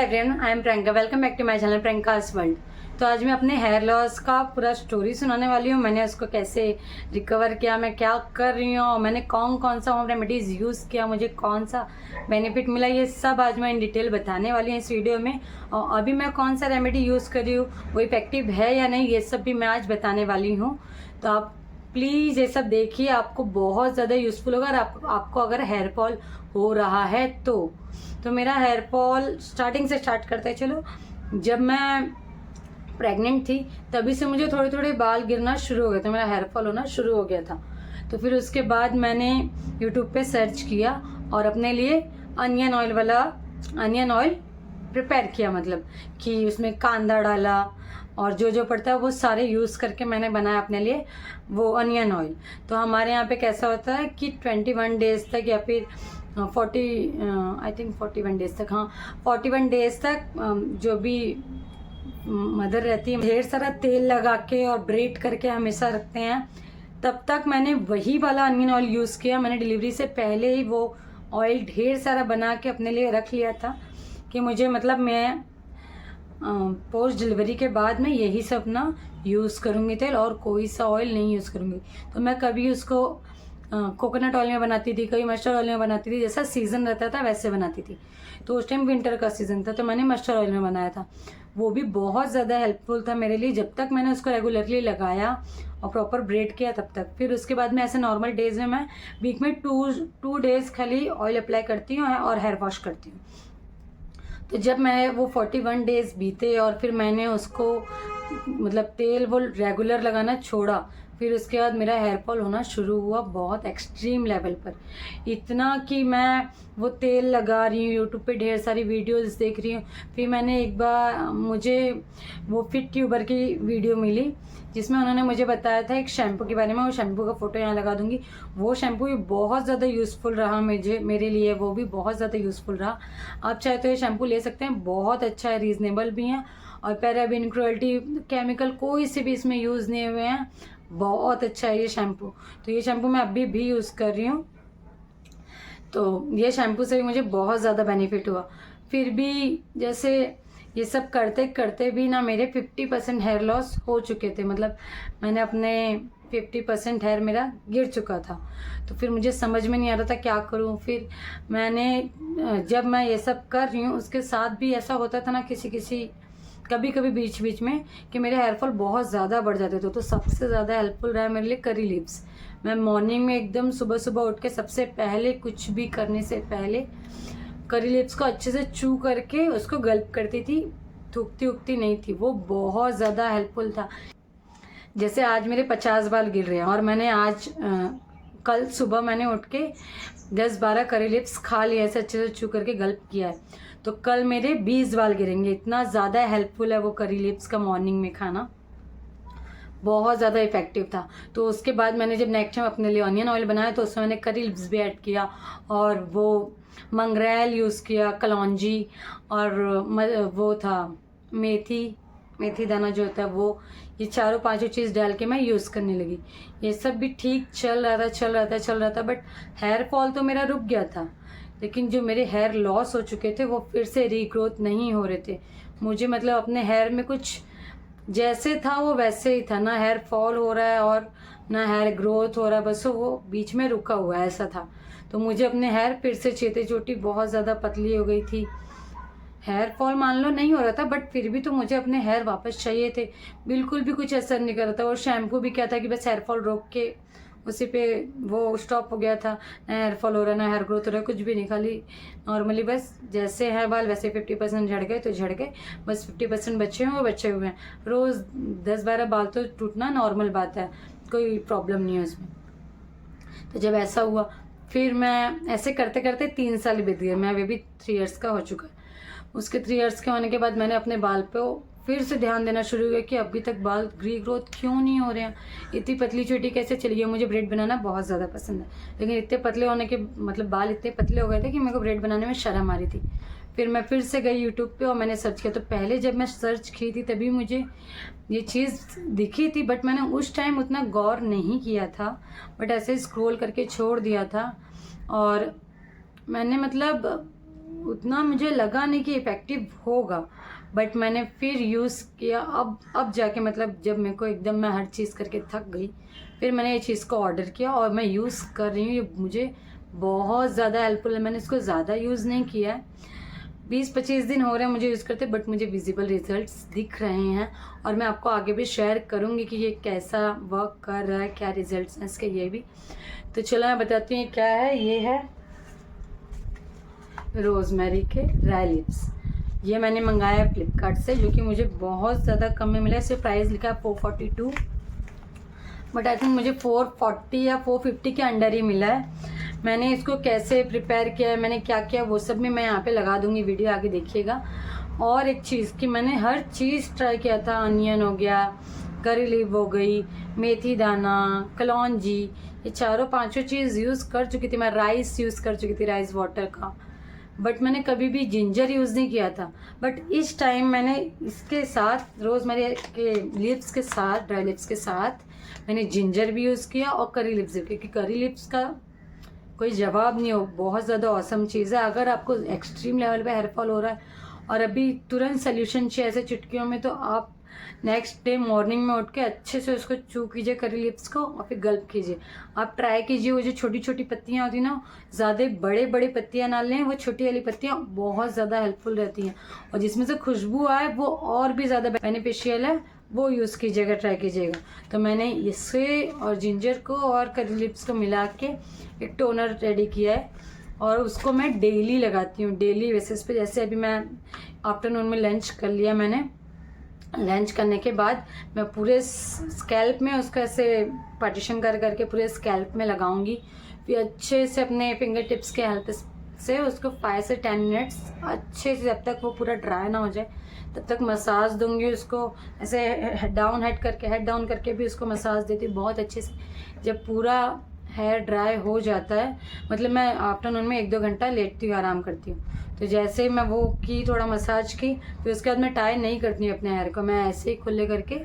Everyone, I am Priyanka. Welcome back to my channel Priyanka's world. तो आज मैं अपने हेयर लॉस का पूरा स्टोरी सुनाने वाली हूँ। मैंने उसको कैसे रिकवर किया, मैं क्या कर रही हूँ और मैंने कौन कौन सा होम रेमेडीज़ यूज़ किया, मुझे कौन सा बेनिफिट मिला, ये सब आज मैं इन डिटेल बताने वाली हूँ इस वीडियो में। और अभी मैं कौन सा रेमेडी यूज़ कर रही हूँ, वो इफेक्टिव है या नहीं, ये सब भी मैं आज बताने वाली हूँ। तो आप प्लीज़ ये सब देखिए, आपको बहुत ज़्यादा यूज़फुल होगा। और आपको अगर हेयर फॉल हो रहा है तो मेरा हेयर फॉल स्टार्टिंग से स्टार्ट करते हैं। चलो, जब मैं प्रेग्नेंट थी तभी से मुझे थोड़े थोड़े बाल गिरना शुरू हो गए थे, मेरा हेयर फॉल होना शुरू हो गया था। तो फिर उसके बाद मैंने यूट्यूब पे सर्च किया और अपने लिए अनियन ऑयल प्रिपेयर किया, मतलब कि उसमें कांदा डाला और जो जो पड़ता है वो सारे यूज़ करके मैंने बनाया अपने लिए वो अनियन ऑयल। तो हमारे यहाँ पे कैसा होता है कि 21 डेज़ तक या फिर 41 डेज़ तक, हाँ 41 डेज़ तक जो भी मदर रहती है ढेर सारा तेल लगा के और ब्रेड करके हमेशा रखते हैं। तब तक मैंने वही वाला अनियन ऑयल यूज़ किया। मैंने डिलीवरी से पहले ही वो ऑयल ढेर सारा बना के अपने लिए रख लिया था कि मुझे, मतलब मैं पोस्ट डिलीवरी के बाद मैं यही सब ना यूज़ करूँगी तेल, और कोई सा ऑयल नहीं यूज़ करूँगी। तो मैं कभी उसको कोकोनट ऑयल में बनाती थी, कभी मस्टर्ड ऑयल में बनाती थी, जैसा सीज़न रहता था वैसे बनाती थी। तो उस टाइम विंटर का सीज़न था तो मैंने मस्टर्ड ऑयल में बनाया था। वो भी बहुत ज़्यादा हेल्पफुल था मेरे लिए जब तक मैंने उसको रेगुलरली लगाया और प्रॉपर ब्रेड किया तब तक। फिर उसके बाद में ऐसे नॉर्मल डेज़ में मैं वीक में टू डेज़ खाली ऑयल अप्लाई करती हूँ और हेयर वॉश करती हूँ। तो जब मैं वो 41 डेज़ बीते और फिर मैंने उसको, मतलब तेल वो रेगुलर लगाना छोड़ा, फिर उसके बाद मेरा हेयर फॉल होना शुरू हुआ बहुत एक्सट्रीम लेवल पर। इतना कि मैं वो तेल लगा रही हूँ, यूट्यूब पे ढेर सारी वीडियोस देख रही हूँ। फिर मैंने एक बार, मुझे वो फिट ट्यूबर की वीडियो मिली जिसमें उन्होंने मुझे बताया था एक शैम्पू के बारे में। वो शैम्पू का फ़ोटो यहाँ लगा दूँगी। वो शैम्पू भी बहुत ज़्यादा यूज़फुल रहा मेरे लिए, वो भी बहुत ज़्यादा यूज़फुल रहा। आप चाहे तो ये शैम्पू ले सकते हैं, बहुत अच्छा है, रीज़नेबल भी है और पैराबेन, क्रुएल्टी, केमिकल कोई से भी इसमें यूज़ नहीं हुए हैं। बहुत अच्छा है ये शैम्पू। तो ये शैम्पू मैं अभी भी यूज़ कर रही हूँ। तो ये शैम्पू से भी मुझे बहुत ज़्यादा बेनिफिट हुआ। फिर भी जैसे ये सब करते करते भी ना मेरे 50% हेयर लॉस हो चुके थे, मतलब मैंने अपने 50% हेयर मेरा गिर चुका था। तो फिर मुझे समझ में नहीं आ रहा था क्या करूं। फिर मैंने, जब मैं ये सब कर रही हूँ उसके साथ भी ऐसा होता था ना कभी कभी बीच बीच में कि मेरे हेयर फॉल बहुत ज़्यादा बढ़ जाते थे। तो सबसे ज़्यादा हेल्पफुल रहा है मेरे लिए करी लिप्स। मैं मॉर्निंग में एकदम सुबह सुबह उठ के सबसे पहले, कुछ भी करने से पहले, करी लिप्स को अच्छे से चू करके उसको गल्प करती थी, थूकती उगती नहीं थी। वो बहुत ज़्यादा हेल्पफुल था। जैसे आज मेरे 50 बाल गिर रहे हैं और मैंने आज कल सुबह मैंने उठ के 10-12 करी लिप्स खा लिए, ऐसे अच्छे से चू करके गल्प किया है, तो कल मेरे 20 बाल गिरेंगे। इतना ज़्यादा हेल्पफुल है वो करी लिप्स का मॉर्निंग में खाना, बहुत ज़्यादा इफेक्टिव था। तो उसके बाद मैंने जब नेक्स्ट टाइम अपने लिए ऑनियन ऑयल बनाया तो उसमें मैंने करी लिप्स भी ऐड किया और वो मंगरेल यूज़ किया, कलौंजी, और वो था मेथी दाना जो होता है वो, ये चारों पांचों चीज़ डाल के मैं यूज़ करने लगी। ये सब भी ठीक चल रहा था बट हेयर फॉल तो मेरा रुक गया था, लेकिन जो मेरे हेयर लॉस हो चुके थे वो फिर से रीग्रोथ नहीं हो रहे थे। मुझे, मतलब अपने हेयर में कुछ जैसे था वो वैसे ही था, ना हेयर फॉल हो रहा है और ना हेयर ग्रोथ हो रहा है, बस वो बीच में रुका हुआ है, ऐसा था। तो मुझे अपने हेयर फिर से चीते चोटी, बहुत ज़्यादा पतली हो गई थी। हेयर फॉल मान लो नहीं हो रहा था बट फिर भी तो मुझे अपने हेयर वापस चाहिए थे। बिल्कुल भी कुछ असर नहीं कर रहा था। और शैम्पू भी क्या था कि बस हेयर फॉल रोक के उसी पे वो स्टॉप हो गया था। ना हेयर फॉल हो रहा है, ना हेयर ग्रोथ हो रहा है, कुछ भी नहीं, खाली नॉर्मली बस जैसे है बाल वैसे 50% झड़ गए तो झड़ गए, बस 50% बचे हैं वो बचे हुए हैं। रोज़ 10-12 बाल तो टूटना नॉर्मल बात है, कोई प्रॉब्लम नहीं है उसमें। तो जब ऐसा हुआ फिर मैं ऐसे करते करते 3 साल बीत गए, मैं अभी भी 3 इयर्स का हो चुका है। उसके 3 इयर्स के होने के बाद मैंने अपने बाल पे फिर से ध्यान देना शुरू किया कि अभी तक बाल रीग्रोथ क्यों नहीं हो रहे हैं, इतनी पतली चोटी कैसे चली गई। मुझे ब्रेड बनाना बहुत ज़्यादा पसंद है, लेकिन इतने पतले होने के, मतलब बाल इतने पतले हो गए थे कि मेरे को ब्रेड बनाने में शर्म आ रही थी। फिर मैं फिर से गई यूट्यूब पे और मैंने सर्च किया। तो पहले जब मैं सर्च की थी तभी मुझे ये चीज़ दिखी थी बट मैंने उस टाइम उतना गौर नहीं किया था, बट ऐसे स्क्रॉल करके छोड़ दिया था। और मैंने, मतलब उतना मुझे लगा नहीं कि इफ़ेक्टिव होगा, बट मैंने फिर यूज़ किया। अब जाके मतलब जब मेरे को एकदम मैं हर चीज़ करके थक गई, फिर मैंने ये चीज़ को ऑर्डर किया और मैं यूज़ कर रही हूँ। ये मुझे बहुत ज़्यादा हेल्पफुल है। मैंने इसको ज़्यादा यूज़ नहीं किया है, 20-25 दिन हो रहे हैं मुझे यूज़ करते, बट मुझे विजिबल रिजल्ट्स दिख रहे हैं और मैं आपको आगे भी शेयर करूँगी कि ये कैसा वर्क कर रहा है, क्या रिजल्ट्स हैं इसके ये भी। तो चलो मैं बताती हूँ क्या है। ये है रोज़मेरी के ड्राई लिप्स। ये मैंने मंगाया है फ्लिपकार्ट से, जो कि मुझे बहुत ज़्यादा कम में मिला। इसे प्राइस लिखा है 442, बट आई थिंक मुझे 440 या 450 के अंडर ही मिला है। मैंने इसको कैसे प्रिपेयर किया है, मैंने क्या किया, वो सब भी मैं यहाँ पे लगा दूँगी, वीडियो आगे देखिएगा। और एक चीज़ कि मैंने हर चीज़ ट्राई किया था। अनियन हो गया, करी लीव हो गई, मेथी दाना, कलौंजी, ये चारों पांचों चीज़ यूज़ कर चुकी थी। मैं राइस यूज़ कर चुकी थी, राइस वाटर का, बट मैंने कभी भी जिंजर यूज़ नहीं किया था। बट इस टाइम मैंने इसके साथ रोज़मेरी के लिप्स के साथ, ड्राई लिप्स के साथ मैंने जिंजर भी यूज़ किया और करी लिप्स भी, क्योंकि करी लिप्स का कोई जवाब नहीं हो, बहुत ज़्यादा औसम चीज़ है। अगर आपको एक्सट्रीम लेवल पे हेयर फॉल हो रहा है और अभी तुरंत सोल्यूशन चाहिए ऐसे चुटकियों में, तो आप नेक्स्ट डे मॉर्निंग में उठ के अच्छे से उसको चू कीजिए करी लिप्स को और फिर गल्प कीजिए। आप ट्राई कीजिए, वो जो छोटी छोटी पत्तियाँ होती हैं ना, ज़्यादा बड़े बड़े पत्तियाँ ना लें, वो छोटी वाली पत्तियाँ बहुत ज़्यादा हेल्पफुल रहती हैं और जिसमें से खुशबू आए वो और भी ज़्यादा बेनिफिशियल है, वो यूज़ कीजिएगा, ट्राई कीजिएगा। तो मैंने इसे और जिंजर को और करी लिप्स को मिला के एक टोनर रेडी किया है और उसको मैं डेली लगाती हूँ, डेली बेसिस पे। जैसे अभी मैं आफ्टरनून में लंच कर लिया, मैंने लंच करने के बाद मैं पूरे स्कैल्प में उसका ऐसे पार्टीशन कर करके पूरे स्कैल्प में लगाऊंगी। फिर अच्छे से अपने फिंगर टिप्स के हेल्प से उसको 5 से 10 मिनट्स अच्छे से, जब तक वो पूरा ड्राई ना हो जाए तब तक मसाज दूंगी उसको। ऐसे हेड डाउन करके भी उसको मसाज देती हूँ बहुत अच्छे से। जब पूरा हेयर ड्राई हो जाता है, मतलब मैं आफ्टरनून में 1-2 घंटा लेटती हूँ, आराम करती हूँ। तो जैसे ही मैं वो की, थोड़ा मसाज की, फिर उसके बाद मैं टाई नहीं करती हूँ अपने हेयर को, मैं ऐसे ही खुले करके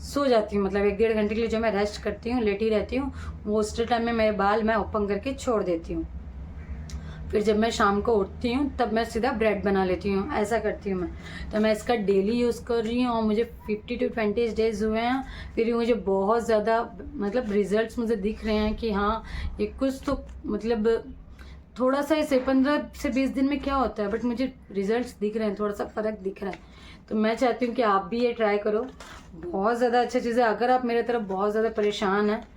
सो जाती हूँ। मतलब 1-1.5 घंटे के लिए जो मैं रेस्ट करती हूँ, लेटी रहती हूँ, वो उस टाइम में मेरे बाल मैं ओपन करके छोड़ देती हूँ। फिर जब मैं शाम को उठती हूँ तब मैं सीधा ब्रेड बना लेती हूँ, ऐसा करती हूँ मैं। तो मैं इसका डेली यूज़ कर रही हूँ और मुझे 50 to 20 डेज़ हुए हैं, फिर मुझे बहुत ज़्यादा मतलब रिजल्ट्स मुझे दिख रहे हैं कि हाँ ये कुछ तो मतलब थोड़ा सा इसे 15 से 20 दिन में क्या होता है, बट मुझे रिजल्ट्स दिख रहे हैं, थोड़ा सा फ़र्क दिख रहा है। तो मैं चाहती हूँ कि आप भी ये ट्राई करो, बहुत ज़्यादा अच्छा चीज़ है। अगर आप मेरे तरफ बहुत ज़्यादा परेशान हैं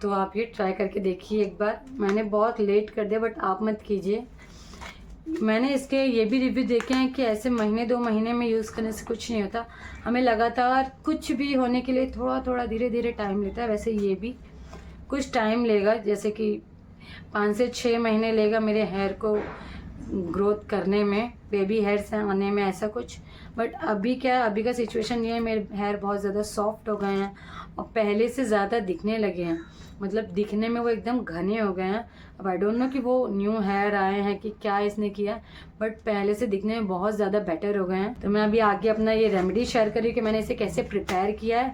तो आप ये ट्राई करके देखिए एक बार। मैंने बहुत लेट कर दिया, बट आप मत कीजिए। मैंने इसके ये भी रिव्यू देखे हैं कि ऐसे 1-2 महीने में यूज़ करने से कुछ नहीं होता, हमें लगातार कुछ भी होने के लिए थोड़ा थोड़ा धीरे धीरे टाइम लेता है। वैसे ये भी कुछ टाइम लेगा, जैसे कि 5 से 6 महीने लेगा मेरे हेयर को ग्रोथ करने में, बेबी हेयर्स आने में, ऐसा कुछ। बट अभी क्या, अभी का सिचुएशन ये है, मेरे हेयर बहुत ज़्यादा सॉफ्ट हो गए हैं और पहले से ज़्यादा दिखने लगे हैं। मतलब दिखने में वो एकदम घने हो गए हैं। अब आई डोंट नो कि वो न्यू हेयर आए हैं कि क्या इसने किया, बट पहले से दिखने में बहुत ज़्यादा बेटर हो गए हैं। तो मैं अभी आगे अपना ये रेमेडी शेयर कर रही हूँ कि मैंने इसे कैसे प्रिपेयर किया है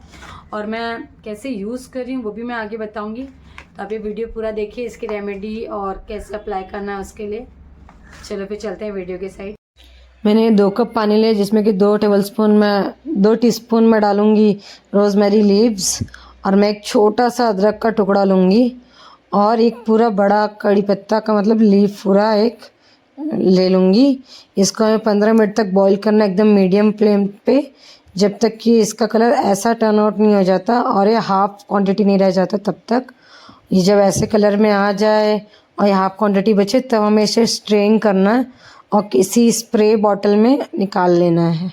और मैं कैसे यूज़ कर रही हूँ, वो भी मैं आगे बताऊँगी। तो आप ये वीडियो पूरा देखिए, इसकी रेमेडी और कैसे अप्लाई करना है उसके लिए। चलो फिर चलते हैं वीडियो के साइड। मैंने 2 कप पानी लिया, जिसमें कि 2 टीस्पून मैं डालूंगी रोज़मेरी लीव्स, और मैं एक छोटा सा अदरक का टुकड़ा लूँगी और एक पूरा बड़ा कड़ी पत्ता का मतलब लीफ पूरा एक ले लूँगी। इसको हमें 15 मिनट तक बॉईल करना, एकदम मीडियम फ्लेम पे, जब तक कि इसका कलर ऐसा टर्न आउट नहीं हो जाता और ये हाफ क्वांटिटी नहीं रह जाता तब तक। ये जब ऐसे कलर में आ जाए और ये हाफ क्वांटिटी बचे, तब हमें इसे स्ट्रेन करना है और किसी स्प्रे बॉटल में निकाल लेना है।